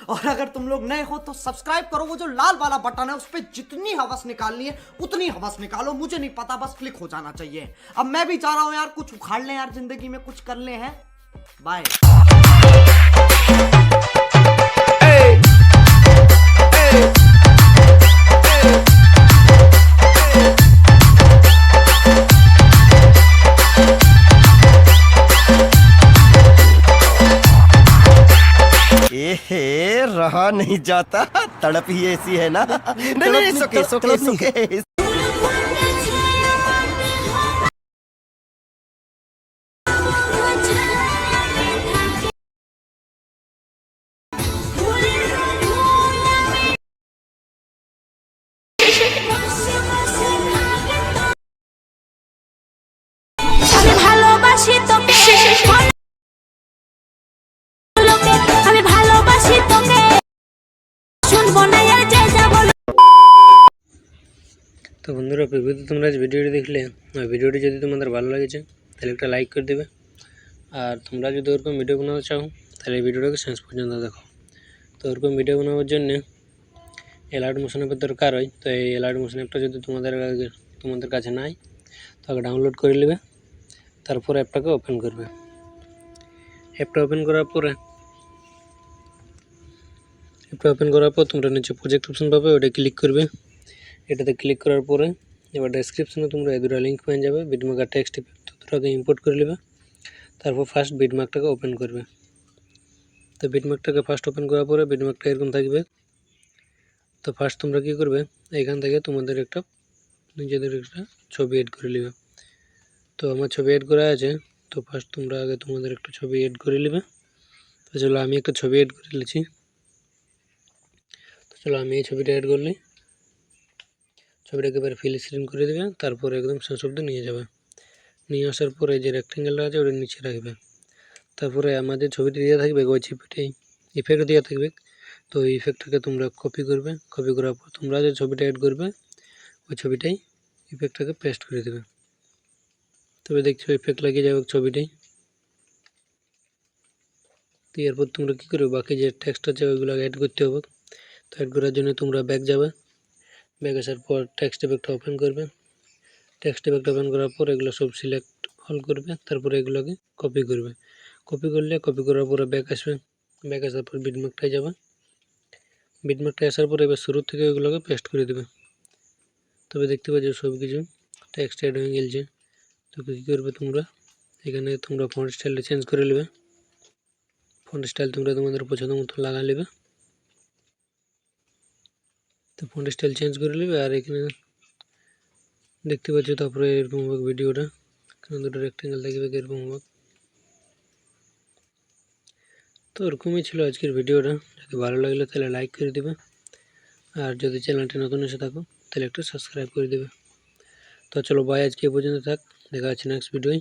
और अगर तुम लोग नए हो तो सब्सक्राइब करो, वो जो लाल वाला बटन है उस पर जितनी हवस निकालनी है उतनी हवस निकालो, मुझे नहीं पता, बस क्लिक हो जाना चाहिए। अब मैं भी चाह रहा हूं यार कुछ उखाड़ लें यार, जिंदगी में कुछ कर ले हैं। बाय। रहा नहीं जाता, तड़प ही ऐसी है ना। नहीं नहीं, सुके सुके सुके। তো বন্ধুরা, প্রিভিউতে তোমরা আজ ভিডিওটি দেখলে, ভিডিওটি যদি তোমাদের ভালো লেগেছে তাহলে একটা লাইক করে দেবে। আর তোমরা যদি ওরকম ভিডিও বানাতে চাও তাহলে এই ভিডিওটাকে শেষ পর্যন্ত দেখো। তো ওরকম ভিডিও বানাবার জন্য অ্যালার্ট মোশন অ্যাপের দরকার হয়। তো এই অ্যালার্ট মোশন অ্যাপটা যদি তোমাদের কাছে নাই তাকে ডাউনলোড করে নেবে, তারপর অ্যাপটাকে ওপেন করবে। অ্যাপটা ওপেন করার পর তোমরা নিচে প্রজেক্ট অপশন পাবে, ওটা ক্লিক করবে। এটাতে ক্লিক করার পরে এবার ডেসক্রিপশনে তোমরা এই দুটো লিঙ্ক পেয়ে যাবে, বিটমার্ক আর টেক্সট ইফেক্ট, দুটোকে ইম্পোর্ট করে নেবে। তারপর ফার্স্ট বিটমার্কটাকে ওপেন করবে। তো বিটমার্কটাকে ফার্স্ট ওপেন করার পরে বিটমার্কটা এরকম থাকবে। তো ফার্স্ট তোমরা কী করবে, এখান থেকে তোমাদের নিজেদের একটা ছবি এড করে নেবে। তো আমার ছবি এড করা আছে, তো ফার্স্ট তোমরা আগে তোমাদের একটা ছবি এড করে নেবে। তো চলো আমি একটা ছবি এড করে নিয়েছি। তো চলো আমি এই ছবিটা এড করলি, ছবিটাকে এবার ফিল স্ক্রিন করে দেবে, তারপর একদম শেষ অবধি নিয়ে যাবে। নিয়ে আসার পরে যে রেক্টেঙ্গেলটা আছে ওটা নিচে রাখবে। তারপরে আমাদের ছবিটি দেওয়া থাকবে, ওই ছবিটাই ইফেক্ট দেওয়া থাকবে। তো এই ইফেক্টটাকে তোমরা কপি করবে, কপি করার পর তোমরা যে ছবিটা অ্যাড করবে ওই ছবিটাই ইফেক্টটাকে পেস্ট করে দেবে। তবে দেখছো ইফেক্ট লাগিয়ে যাবে ছবিটাই। তো এরপর তোমরা কী করবে, বাকি যে টেক্সট আছে ওইগুলো অ্যাড করতে হবে। তো অ্যাড করার জন্য তোমরা ব্যাক যাবে, ব্যাক আসার পর টেক্সট ইফেক্টটা ওপেন করবে। টেক্সট ইফেক্ট ওপেন করার পর এগুলো সব সিলেক্ট অল করবে, তারপরে এগুলোকে কপি করবে। কপি করার পরে ব্যাক আসবে, ব্যাক আসার পর বিটমার্কটায় যাবে। বিটমার্কটায় আসার পরে এবার শুরু থেকে এগুলোকে পেস্ট করে দেবে। তবে দেখতে পাচ্ছ সব কিছু টেক্সট অ্যাড হয়ে গেছে। তো কী করবে, তোমরা এখানে তোমরা ফন্ট স্টাইলটা চেঞ্জ করে নেবে। ফন্ট স্টাইল তোমরা তোমাদের পছন্দ মতো লাগা নেবে। তো ফন্ট স্টাইল চেঞ্জ করে নেবে। আর এখানে দেখতে পাচ্ছ তারপরে এরকম হবে ভিডিওটা, এখানে দুটো রেক্টেঙ্গেল থাকবে এরকম হবে। তো এরকমই ছিল আজকের ভিডিওটা। যদি ভালো লাগলে তাহলে লাইক করে দেবে, আর যদি চ্যানেলটি নতুন এসে থাকো তাহলে একটু সাবস্ক্রাইব করে দেবে। তো চলো বাই, আজকে এই পর্যন্ত থাক, দেখা হচ্ছে নেক্সট ভিডিওয়।